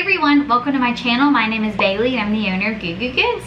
everyone, welcome to my channel. My name is Bailey and I'm the owner of Googoogoogoods.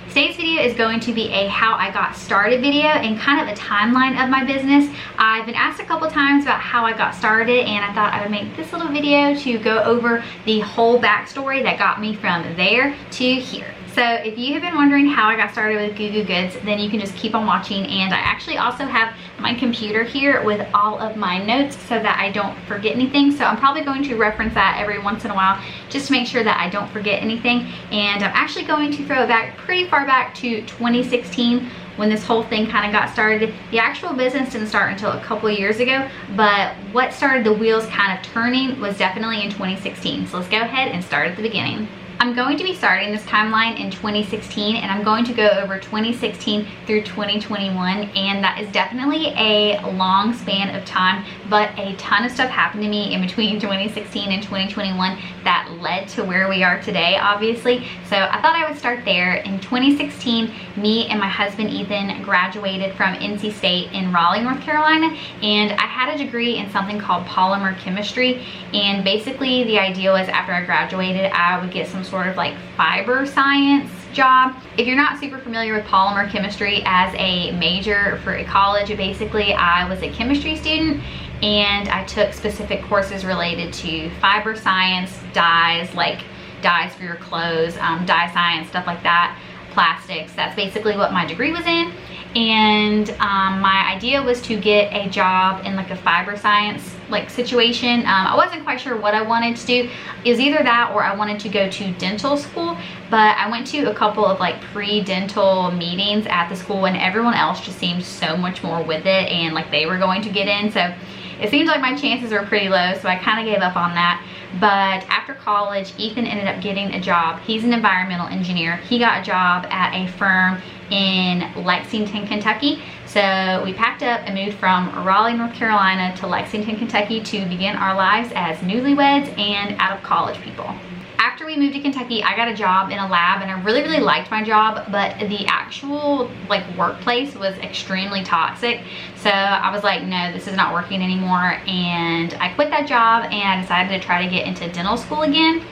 Today's video is going to be a how I got started video and kind of a timeline of my business. I've been asked a couple times about how I got started and I thought I would make this little video to go over the whole backstory that got me from there to here. So if you have been wondering how I got started with Googoogoogoods, then you can just keep on watching. And I actually also have my computer here with all of my notes so that I don't forget anything. So I'm probably going to reference that every once in a while just to make sure that I don't forget anything. And I'm actually going to throw it back pretty far back to 2016 when this whole thing kind of got started. The actual business didn't start until a couple of years ago, but what started the wheels kind of turning was definitely in 2016. So let's go ahead and start at the beginning. I'm going to be starting this timeline in 2016 and I'm going to go over 2016 through 2021, and that is definitely a long span of time, but a ton of stuff happened to me in between 2016 and 2021 that led to where we are today, obviously. So I thought I would start there. In 2016, me and my husband Ethan graduated from NC State in Raleigh, North Carolina, and I had a degree in something called polymer chemistry. And basically the idea was after I graduated, I would get some sort of like fiber science job. If you're not super familiar with polymer chemistry as a major for college, basically I was a chemistry student and I took specific courses related to fiber science, dyes, like dyes for your clothes, dye science, stuff like that, plastics. That's basically what my degree was in. And my idea was to get a job in like a fiber science like situation. I wasn't quite sure what I wanted to do. It was either that or I wanted to go to dental school, but I went to a couple of like pre-dental meetings at the school and everyone else just seemed so much more with it and like they were going to get in. So it seemed like my chances were pretty low, so I kind of gave up on that. But after college, Ethan ended up getting a job. He's an environmental engineer. He got a job at a firm in Lexington, Kentucky. So we packed up and moved from Raleigh, North Carolina to Lexington, Kentucky to begin our lives as newlyweds and out of college people. After we moved to Kentucky, I got a job in a lab and I really, really liked my job, but the actual like workplace was extremely toxic. So I was like, no, this is not working anymore. And I quit that job and I decided to try to get into dental school again.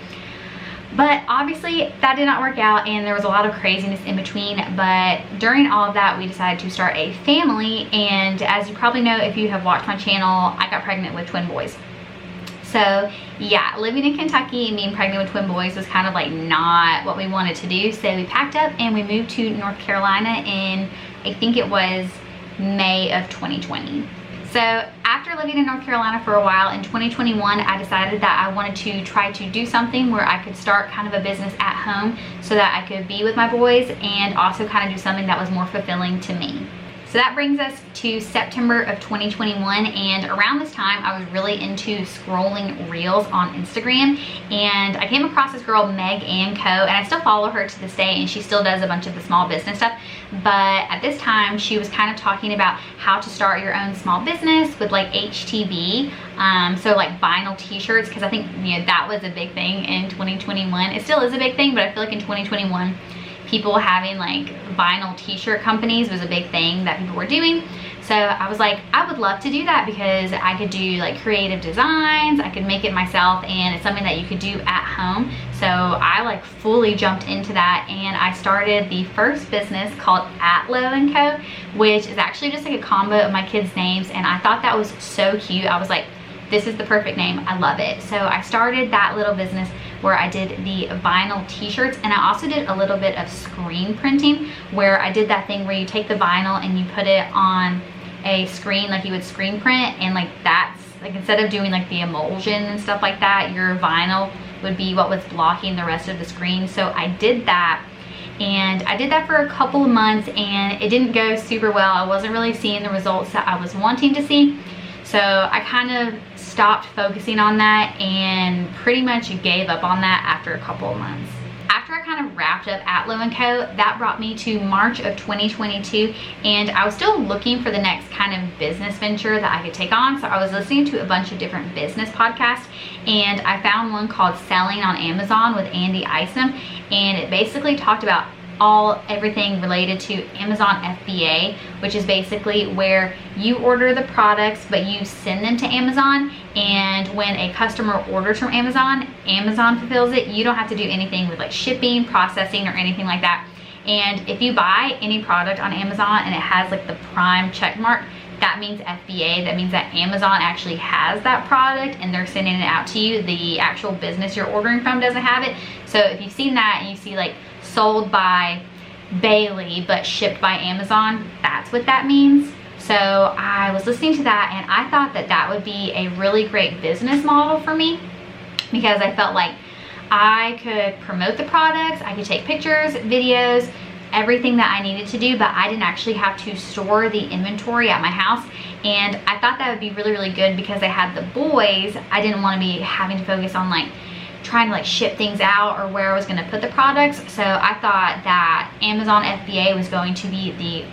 But obviously that did not work out and there was a lot of craziness in between. But during all of that, we decided to start a family. And as you probably know, if you have watched my channel, I got pregnant with twin boys. So yeah, living in Kentucky and being pregnant with twin boys was kind of like not what we wanted to do. So we packed up and we moved to North Carolina in, I think it was May of 2020. So after living in North Carolina for a while in 2021, I decided that I wanted to try to do something where I could start kind of a business at home so that I could be with my boys and also kind of do something that was more fulfilling to me. So that brings us to September of 2021, and around this time I was really into scrolling reels on Instagram, and I came across this girl Meg and Co, and I still follow her to this day and she still does a bunch of the small business stuff. But at this time she was kind of talking about how to start your own small business with like HTV, so like vinyl t-shirts, because I think, you know, that was a big thing in 2021. It still is a big thing, but I feel like in 2021 people having like vinyl t-shirt companies was a big thing that people were doing. So I was like, I would love to do that because I could do like creative designs, I could make it myself, and it's something that you could do at home. So I like fully jumped into that and I started the first business called Atlo & Co, which is actually just like a combo of my kids' names, and I thought that was so cute. I was like, this is the perfect name, I love it. So I started that little business where I did the vinyl t-shirts, and I also did a little bit of screen printing where I did that thing where you take the vinyl and you put it on a screen like you would screen print, and like that's like, instead of doing like the emulsion and stuff like that, your vinyl would be what was blocking the rest of the screen. So I did that, and I did that for a couple of months and it didn't go super well. I wasn't really seeing the results that I was wanting to see. So I kind of stopped focusing on that and pretty much gave up on that after a couple of months. After I kind of wrapped up Atlo & Co, that brought me to March of 2022, and I was still looking for the next kind of business venture that I could take on. So I was listening to a bunch of different business podcasts, and I found one called Selling on Amazon with Andy Isom, and it basically talked about everything related to Amazon FBA, which is basically where you order the products but you send them to Amazon, and when a customer orders from Amazon, Amazon fulfills it. You don't have to do anything with like shipping, processing, or anything like that. And if you buy any product on Amazon and it has like the Prime check mark, that means FBA. That means that Amazon actually has that product and they're sending it out to you. The actual business you're ordering from doesn't have it. So if you've seen that and you see like sold by Bailey but shipped by Amazon, that's what that means. So I was listening to that and I thought that that would be a really great business model for me, because I felt like I could promote the products, I could take pictures, videos, everything that I needed to do, but I didn't actually have to store the inventory at my house. And I thought that would be really, really good because I had the boys. I didn't want to be having to focus on like trying to like ship things out or where I was going to put the products. So I thought that Amazon FBA was going to be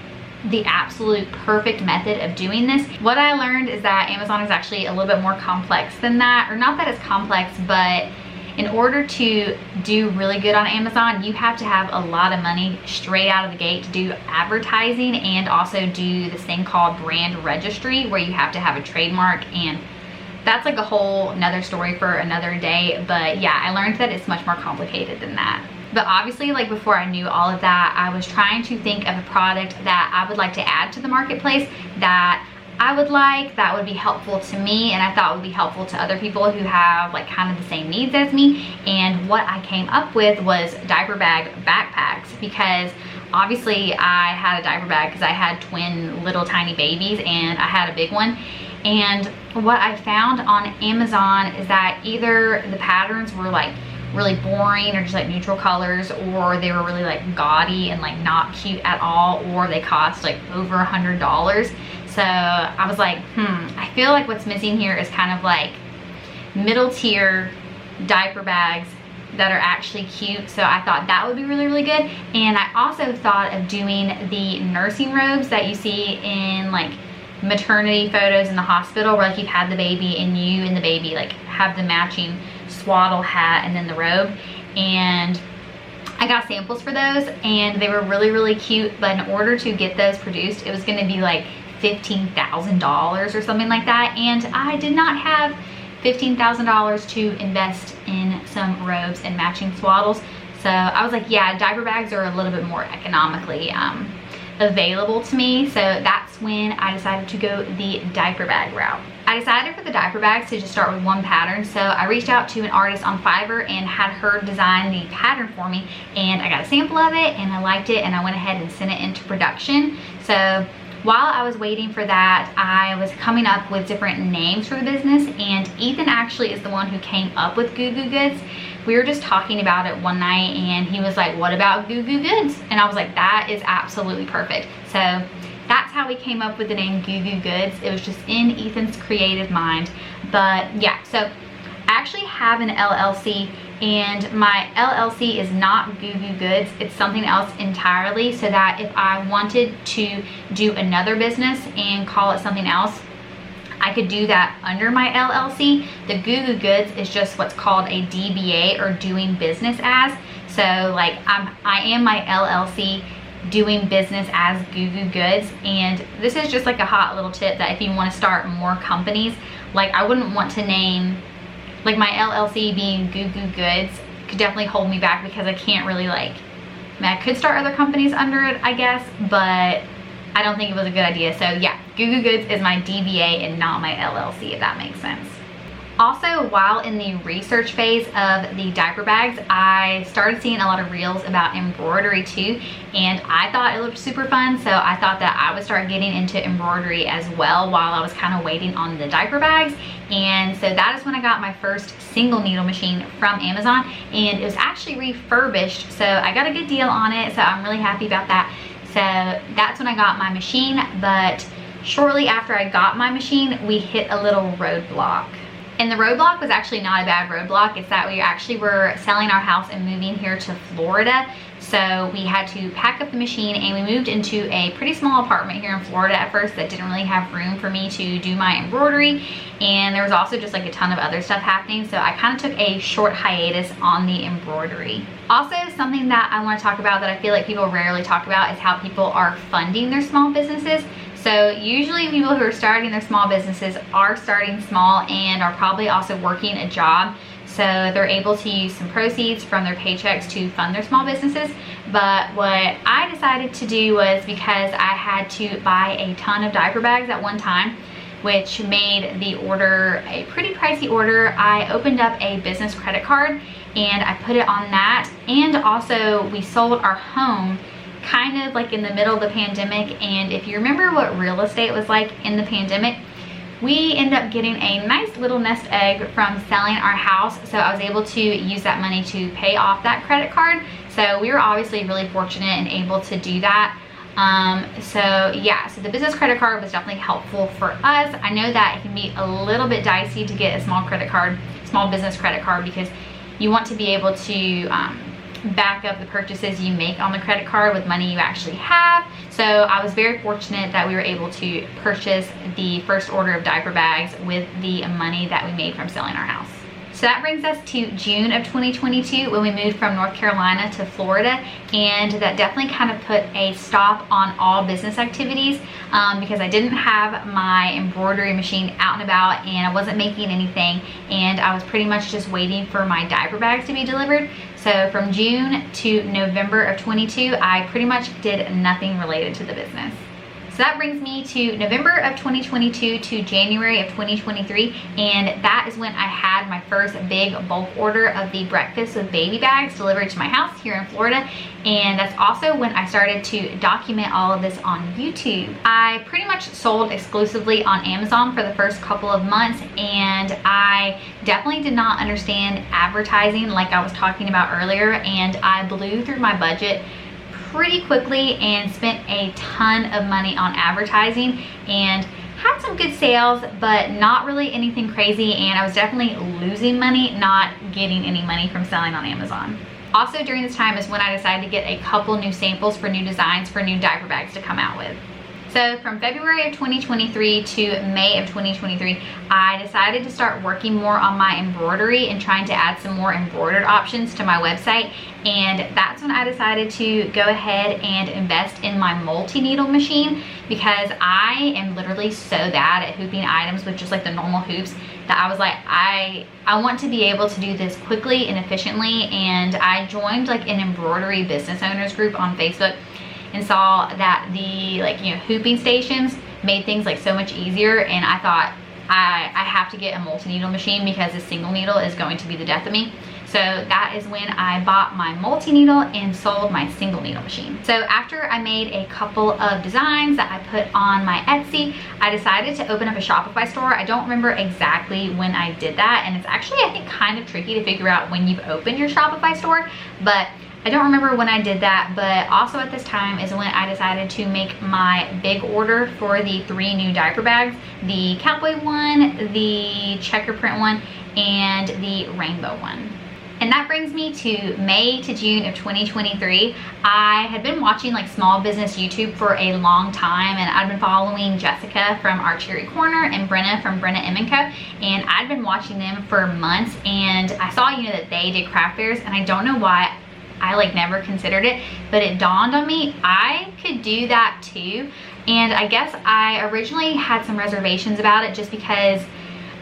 the absolute perfect method of doing this. What I learned is that Amazon is actually a little bit more complex than that, or not that it's complex, but in order to do really good on Amazon, you have to have a lot of money straight out of the gate to do advertising and also do this thing called brand registry, where you have to have a trademark, and that's like a whole another story for another day. But yeah, I learned that it's much more complicated than that. But obviously, like before I knew all of that, I was trying to think of a product that I would like to add to the marketplace that I would like, that would be helpful to me, and I thought would be helpful to other people who have like kind of the same needs as me. And what I came up with was diaper bag backpacks, because obviously I had a diaper bag because I had twin little tiny babies and I had a big one. And what I found on Amazon is that either the patterns were like really boring or just like neutral colors, or they were really like gaudy and like not cute at all, or they cost like over $100. So I was like, I feel like what's missing here is kind of like middle tier diaper bags that are actually cute. So I thought that would be really, really good. And I also thought of doing the nursing robes that you see in like maternity photos in the hospital, where like you've had the baby and you and the baby like have the matching swaddle hat and then the robe. And I got samples for those and they were really, really cute. But in order to get those produced, it was going to be like $15,000 or something like that, and I did not have $15,000 to invest in some robes and matching swaddles. So I was like, yeah, diaper bags are a little bit more economically available to me. So that's when I decided to go the diaper bag route. I decided for the diaper bags to just start with one pattern. So I reached out to an artist on Fiverr and had her design the pattern for me, and I got a sample of it and I liked it, and I went ahead and sent it into production. So while I was waiting for that, I was coming up with different names for the business, and Ethan actually is the one who came up with Googoogoogoods. We were just talking about it one night and he was like, what about Googoogoogoods? And I was like, that is absolutely perfect. So that's how we came up with the name Googoogoogoods. It was just in Ethan's creative mind. But yeah, so I actually have an LLC, and my LLC is not Googoogoogoods. It's something else entirely, so that if I wanted to do another business and call it something else, I could do that under my LLC. The Googoogoogoods is just what's called a DBA, or doing business as. So like I am my LLC doing business as Googoogoogoods. And this is just like a hot little tip that if you want to start more companies, like I wouldn't want to name, like my LLC being Googoogoogoods could definitely hold me back, because I can't really like, I mean, I could start other companies under it, I guess, but I don't think it was a good idea. So yeah, Googoogoogoods is my DBA and not my LLC, if that makes sense. Also, while in the research phase of the diaper bags, I started seeing a lot of reels about embroidery too, and I thought it looked super fun, so I thought that I would start getting into embroidery as well while I was kind of waiting on the diaper bags. And so that is when I got my first single needle machine from Amazon, and it was actually refurbished, so I got a good deal on it, so I'm really happy about that. So that's when I got my machine. But shortly after I got my machine, we hit a little roadblock. And the roadblock was actually not a bad roadblock. It's that we actually were selling our house and moving here to Florida. So we had to pack up the machine, and we moved into a pretty small apartment here in Florida at first that didn't really have room for me to do my embroidery. And there was also just like a ton of other stuff happening. So I kind of took a short hiatus on the embroidery. Also, something that I want to talk about that I feel like people rarely talk about is how people are funding their small businesses. So usually people who are starting their small businesses are starting small and are probably also working a job. So they're able to use some proceeds from their paychecks to fund their small businesses. But what I decided to do was, because I had to buy a ton of diaper bags at one time, which made the order a pretty pricey order, I opened up a business credit card and I put it on that. And also we sold our home kind of like in the middle of the pandemic. And if you remember what real estate was like in the pandemic, we ended up getting a nice little nest egg from selling our house. So I was able to use that money to pay off that credit card. So we were obviously really fortunate and able to do that. So the business credit card was definitely helpful for us. I know that it can be a little bit dicey to get a small business credit card, because you want to be able to back up the purchases you make on the credit card with money you actually have. So I was very fortunate that we were able to purchase the first order of diaper bags with the money that we made from selling our house. So that brings us to June of 2022, when we moved from North Carolina to Florida, and that definitely kind of put a stop on all business activities because I didn't have my embroidery machine out and about, and I wasn't making anything, and I was pretty much just waiting for my diaper bags to be delivered. So from June to November of 22, I pretty much did nothing related to the business. So that brings me to November of 2022 to January of 2023, and that is when I had my first big bulk order of the breakfast with baby bags delivered to my house here in Florida. And that's also when I started to document all of this on YouTube. I pretty much sold exclusively on Amazon for the first couple of months, and I definitely did not understand advertising like I was talking about earlier, and I blew through my budget pretty quickly and spent a ton of money on advertising and had some good sales, but not really anything crazy, and I was definitely losing money, not getting any money from selling on Amazon. Also during this time is when I decided to get a couple new samples for new designs for new diaper bags to come out with. So from February of 2023 to May of 2023, I decided to start working more on my embroidery and trying to add some more embroidered options to my website. And that's when I decided to go ahead and invest in my multi-needle machine, because I am literally so bad at hooping items with just like the normal hoops that I was like, I want to be able to do this quickly and efficiently. And I joined like an embroidery business owners group on Facebook and saw that the hooping stations made things like so much easier, and I thought I have to get a multi-needle machine because a single needle is going to be the death of me. So that is when I bought my multi-needle and sold my single needle machine. So after I made a couple of designs that I put on my Etsy, I decided to open up a Shopify store. I don't remember exactly when I did that, and it's actually, I think, kind of tricky to figure out when you've opened your Shopify store, but I don't remember when I did that. But also at this time is when I decided to make my big order for the 3 new diaper bags: the cowboy one, the checker print one, and the rainbow one. And that brings me to May to June of 2023. I had been watching like small business YouTube for a long time, and I'd been following Jessica from Our Cherry Corner and Brenna from Brenna & Co. And I'd been watching them for months, and I saw, that they did craft fairs, and I don't know why I like never considered it, but it dawned on me I could do that too. And I guess I originally had some reservations about it, just because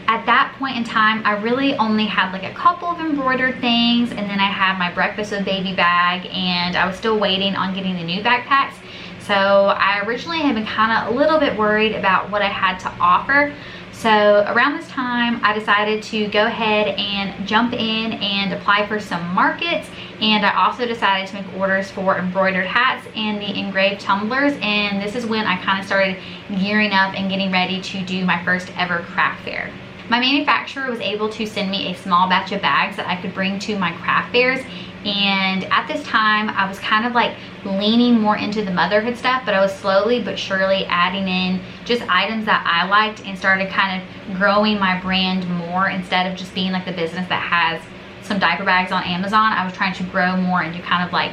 at that point in time I really only had like a couple of embroidered things, and then I had my breakfast with baby bag, and I was still waiting on getting the new backpacks. So I originally had been kind of a little bit worried about what I had to offer. So around this time, I decided to go ahead and jump in and apply for some markets. And I also decided to make orders for embroidered hats and the engraved tumblers. And this is when I kind of started gearing up and getting ready to do my first ever craft fair. My manufacturer was able to send me a small batch of bags that I could bring to my craft fairs, and at this time I was kind of like leaning more into the motherhood stuff, but I was slowly but surely adding in just items that I liked and started kind of growing my brand more instead of just being like the business that has some diaper bags on Amazon. I was trying to grow more into kind of like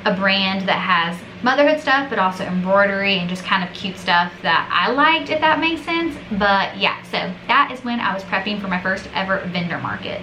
a brand that has motherhood stuff, but also embroidery and just kind of cute stuff that I liked, if that makes sense. But yeah, so that is when I was prepping for my first ever vendor market.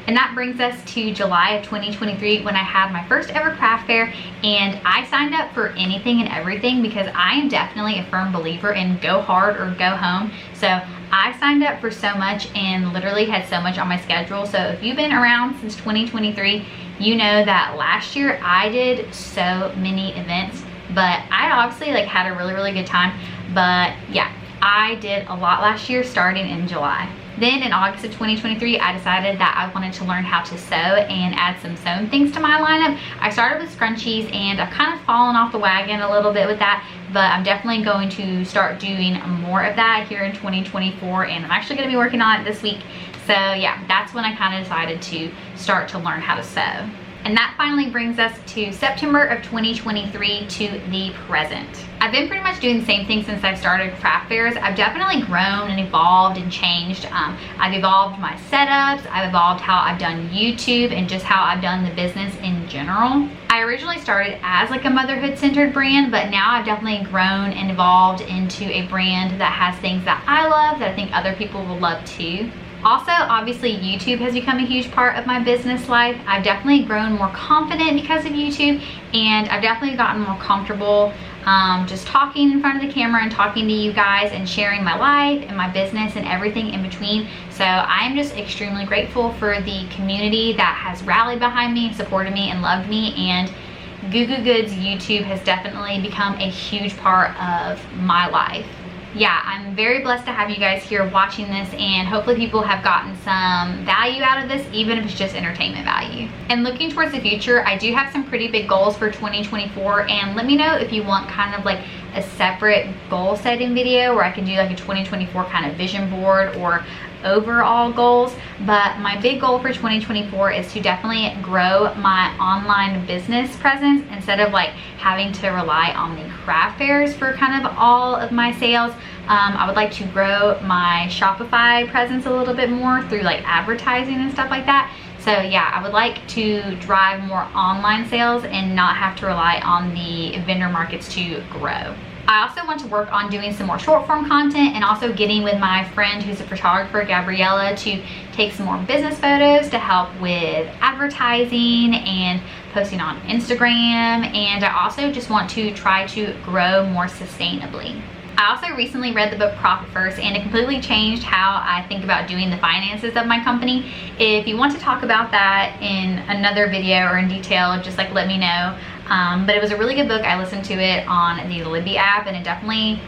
And that brings us to July of 2023 when I had my first ever craft fair, and I signed up for anything and everything because I am definitely a firm believer in go hard or go home. So I signed up for so much and literally had so much on my schedule. So if you've been around since 2023, you know that last year I did so many events, but I obviously like had a really good time. But yeah, I did a lot last year starting in July. Then in August of 2023, I decided that I wanted to learn how to sew and add some sewn things to my lineup. I started with scrunchies and I've kind of fallen off the wagon a little bit with that, but I'm definitely going to start doing more of that here in 2024, and I'm actually going to be working on it this week. So yeah, that's when I kind of decided to start to learn how to sew. And that finally brings us to September of 2023 to the present. I've been pretty much doing the same thing since I started craft fairs. I've definitely grown and evolved and changed. I've evolved my setups, I've evolved how I've done YouTube and just how I've done the business in general. I originally started as like a motherhood centered brand, but now I've definitely grown and evolved into a brand that has things that I love that I think other people will love too. Also, obviously, YouTube has become a huge part of my business life. I've definitely grown more confident because of YouTube, and I've definitely gotten more comfortable just talking in front of the camera and talking to you guys and sharing my life and my business and everything in between. So I am just extremely grateful for the community that has rallied behind me, supported me, and loved me. And Googoogoogoods YouTube has definitely become a huge part of my life. Yeah, I'm very blessed to have you guys here watching this, and hopefully people have gotten some value out of this, even if it's just entertainment value. And looking towards the future, I do have some pretty big goals for 2024, and let me know if you want kind of like a separate goal setting video where I can do like a 2024 kind of vision board or overall goals. But my big goal for 2024 is to definitely grow my online business presence instead of like having to rely on the craft fairs for kind of all of my sales. I would like to grow my Shopify presence a little bit more through like advertising and stuff like that. So yeah, I would like to drive more online sales and not have to rely on the vendor markets to grow. I also want to work on doing some more short form content and also getting with my friend who's a photographer, Gabriella, to take some more business photos to help with advertising and posting on Instagram. And I also just want to try to grow more sustainably. I also recently read the book Profit First, and it completely changed how I think about doing the finances of my company. If you want to talk about that in another video or in detail, just like let me know. But it was a really good book. I listened to it on the Libby app, and it definitely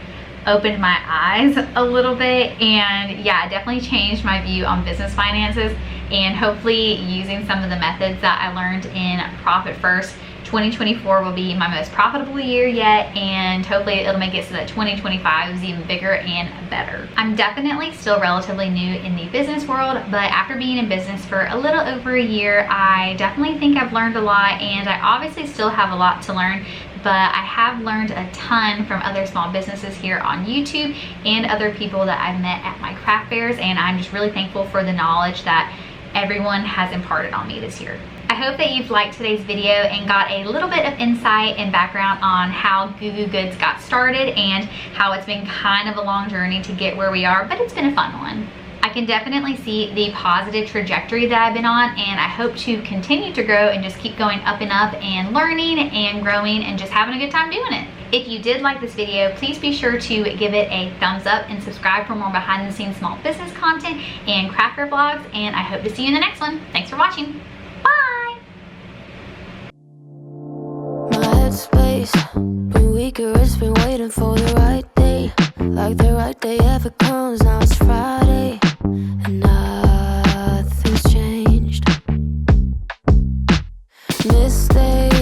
opened my eyes a little bit. And yeah, it definitely changed my view on business finances, and hopefully using some of the methods that I learned in Profit First, 2024 will be my most profitable year yet, and hopefully it'll make it so that 2025 is even bigger and better. I'm definitely still relatively new in the business world, but after being in business for a little over a year, I definitely think I've learned a lot, and I obviously still have a lot to learn, but I have learned a ton from other small businesses here on YouTube and other people that I've met at my craft fairs, and I'm just really thankful for the knowledge that everyone has imparted on me this year. I hope that you've liked today's video and got a little bit of insight and background on how Googoogoogoods got started and how it's been kind of a long journey to get where we are, but it's been a fun one. I can definitely see the positive trajectory that I've been on, and I hope to continue to grow and just keep going up and up and learning and growing and just having a good time doing it. If you did like this video, please be sure to give it a thumbs up and subscribe for more behind the scenes small business content and craft fair vlogs, and I hope to see you in the next one. Thanks for watching. Bye! My headspace been weaker, it's been waiting for the right day. Like the right day ever comes, now it's Friday and nothing's changed. Mistakes